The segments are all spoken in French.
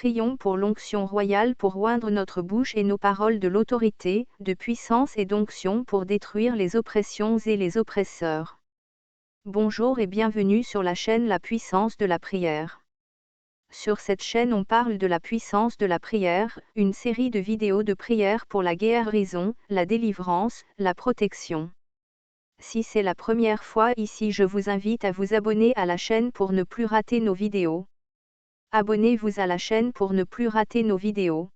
Prions pour l'onction royale pour oindre notre bouche et nos paroles de l'autorité, de puissance et d'onction pour détruire les oppressions et les oppresseurs. Bonjour et bienvenue sur la chaîne La Puissance de la Prière. Sur cette chaîne on parle de la puissance de la prière, une série de vidéos de prière pour la guérison, la délivrance, la protection. Si c'est la première fois ici, je vous invite à vous abonner à la chaîne pour ne plus rater nos vidéos. Abonnez-vous à la chaîne pour ne plus rater nos vidéos.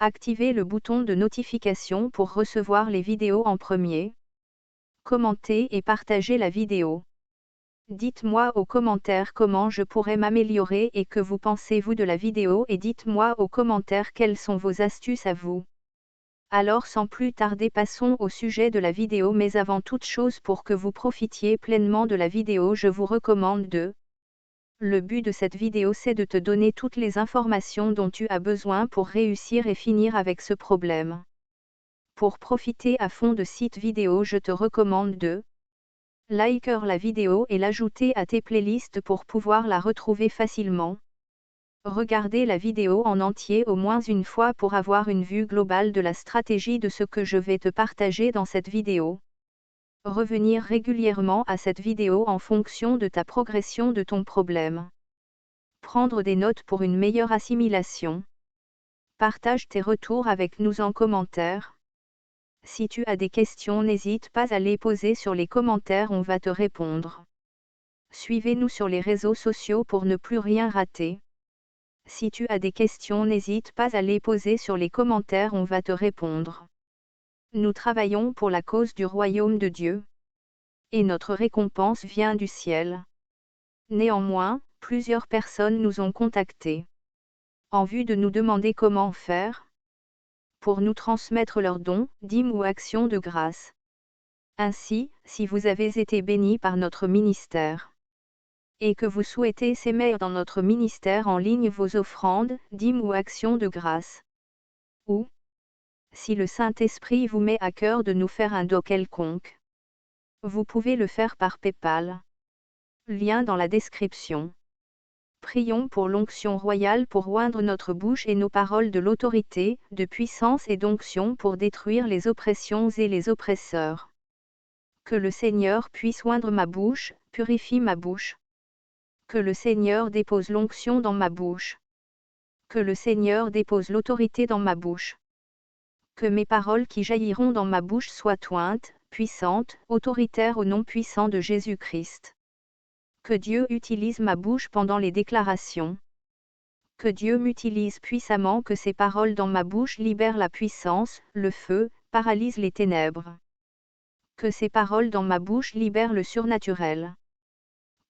Activez le bouton de notification pour recevoir les vidéos en premier. Commentez et partagez la vidéo. Dites-moi aux commentaires comment je pourrais m'améliorer et que vous pensez-vous de la vidéo, et dites-moi aux commentaires quelles sont vos astuces à vous. Alors sans plus tarder, passons au sujet de la vidéo, mais avant toute chose, pour que vous profitiez pleinement de la vidéo, je vous recommande de... Le but de cette vidéo, c'est de te donner toutes les informations dont tu as besoin pour réussir et finir avec ce problème. Pour profiter à fond de cette vidéo, je te recommande de liker la vidéo et l'ajouter à tes playlists pour pouvoir la retrouver facilement. Regardez la vidéo en entier au moins une fois pour avoir une vue globale de la stratégie de ce que je vais te partager dans cette vidéo. Revenir régulièrement à cette vidéo en fonction de ta progression de ton problème. Prendre des notes pour une meilleure assimilation. Partage tes retours avec nous en commentaire. Si tu as des questions, n'hésite pas à les poser sur les commentaires, on va te répondre. Suivez-nous sur les réseaux sociaux pour ne plus rien rater. Si tu as des questions, n'hésite pas à les poser sur les commentaires, on va te répondre. Nous travaillons pour la cause du royaume de Dieu. Et notre récompense vient du ciel. Néanmoins, plusieurs personnes nous ont contactés en vue de nous demander comment faire pour nous transmettre leurs dons, dîmes ou actions de grâce. Ainsi, si vous avez été bénis par notre ministère et que vous souhaitez s'aimer dans notre ministère en ligne vos offrandes, dîmes ou actions de grâce, ou si le Saint-Esprit vous met à cœur de nous faire un don quelconque, vous pouvez le faire par PayPal. Lien dans la description. Prions pour l'onction royale pour oindre notre bouche et nos paroles de l'autorité, de puissance et d'onction pour détruire les oppressions et les oppresseurs. Que le Seigneur puisse oindre ma bouche, purifie ma bouche. Que le Seigneur dépose l'onction dans ma bouche. Que le Seigneur dépose l'autorité dans ma bouche. Que mes paroles qui jailliront dans ma bouche soient ointes, puissantes, autoritaires au nom puissant de Jésus-Christ. Que Dieu utilise ma bouche pendant les déclarations. Que Dieu m'utilise puissamment, que ces paroles dans ma bouche libèrent la puissance, le feu, paralysent les ténèbres. Que ces paroles dans ma bouche libèrent le surnaturel.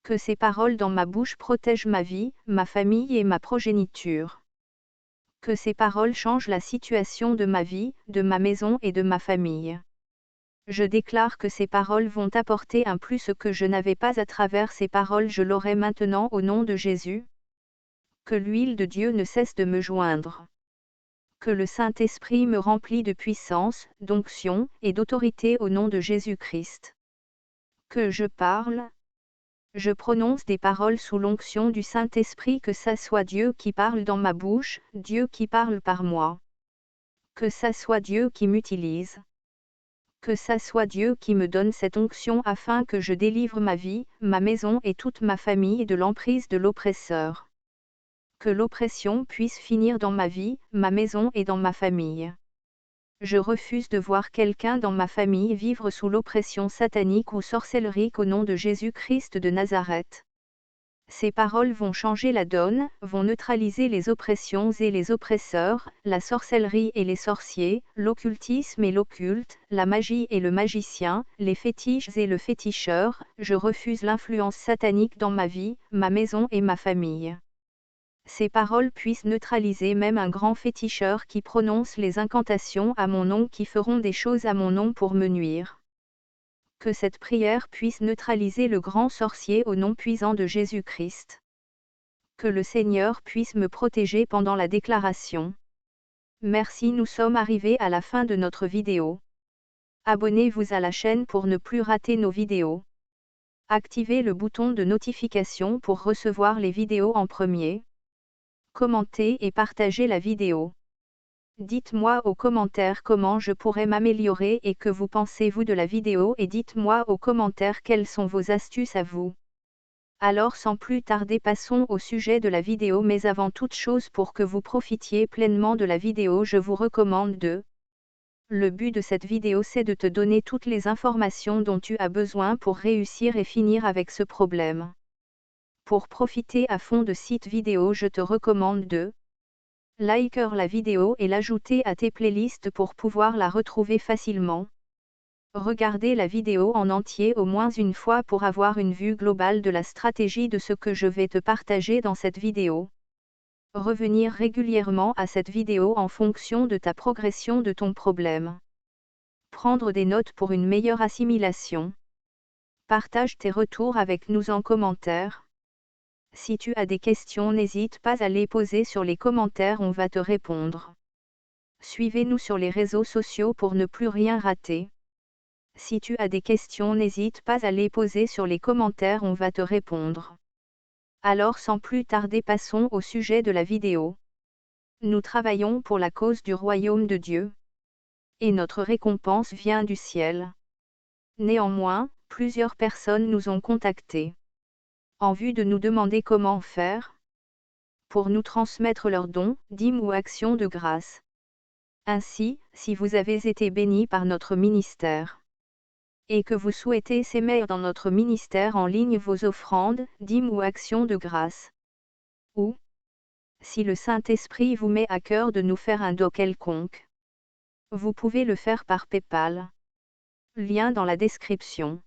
Que ces paroles dans ma bouche protègent ma vie, ma famille et ma progéniture. Que ces paroles changent la situation de ma vie, de ma maison et de ma famille. Je déclare que ces paroles vont apporter un plus que je n'avais pas à travers ces paroles, je l'aurai maintenant au nom de Jésus. Que l'huile de Dieu ne cesse de me joindre. Que le Saint-Esprit me remplit de puissance, d'onction et d'autorité au nom de Jésus-Christ. Que je parle. Je prononce des paroles sous l'onction du Saint-Esprit, que ça soit Dieu qui parle dans ma bouche, Dieu qui parle par moi. Que ça soit Dieu qui m'utilise. Que ça soit Dieu qui me donne cette onction afin que je délivre ma vie, ma maison et toute ma famille de l'emprise de l'oppresseur. Que l'oppression puisse finir dans ma vie, ma maison et dans ma famille. Je refuse de voir quelqu'un dans ma famille vivre sous l'oppression satanique ou sorcellerie au nom de Jésus-Christ de Nazareth. Ces paroles vont changer la donne, vont neutraliser les oppressions et les oppresseurs, la sorcellerie et les sorciers, l'occultisme et l'occulte, la magie et le magicien, les fétiches et le féticheur. Je refuse l'influence satanique dans ma vie, ma maison et ma famille. Ces paroles puissent neutraliser même un grand féticheur qui prononce les incantations à mon nom, qui feront des choses à mon nom pour me nuire. Que cette prière puisse neutraliser le grand sorcier au nom puissant de Jésus-Christ. Que le Seigneur puisse me protéger pendant la déclaration. Merci, nous sommes arrivés à la fin de notre vidéo. Abonnez-vous à la chaîne pour ne plus rater nos vidéos. Activez le bouton de notification pour recevoir les vidéos en premier. Commentez et partagez la vidéo. Dites-moi aux commentaires comment je pourrais m'améliorer et que vous pensez-vous de la vidéo et dites-moi aux commentaires quelles sont vos astuces à vous. Alors sans plus tarder passons au sujet de la vidéo mais avant toute chose pour que vous profitiez pleinement de la vidéo je vous recommande de... Le but de cette vidéo c'est de te donner toutes les informations dont tu as besoin pour réussir et finir avec ce problème. Pour profiter à fond de cette vidéo je te recommande de liker la vidéo et l'ajouter à tes playlists pour pouvoir la retrouver facilement. Regardez la vidéo en entier au moins une fois pour avoir une vue globale de la stratégie de ce que je vais te partager dans cette vidéo. Revenir régulièrement à cette vidéo en fonction de ta progression de ton problème. Prendre des notes pour une meilleure assimilation. Partage tes retours avec nous en commentaire. Si tu as des questions n'hésite pas à les poser sur les commentaires on va te répondre. Suivez-nous sur les réseaux sociaux pour ne plus rien rater. Si tu as des questions n'hésite pas à les poser sur les commentaires on va te répondre. Alors sans plus tarder passons au sujet de la vidéo. Nous travaillons pour la cause du royaume de Dieu. Et notre récompense vient du ciel. Néanmoins, plusieurs personnes nous ont contactés. En vue de nous demander comment faire. Pour nous transmettre leurs dons, dîmes ou actions de grâce. Ainsi, si vous avez été bénis par notre ministère. Et que vous souhaitez s'aimer dans notre ministère en ligne vos offrandes, dîmes ou actions de grâce. Ou, si le Saint-Esprit vous met à cœur de nous faire un don quelconque. Vous pouvez le faire par PayPal. Lien dans la description.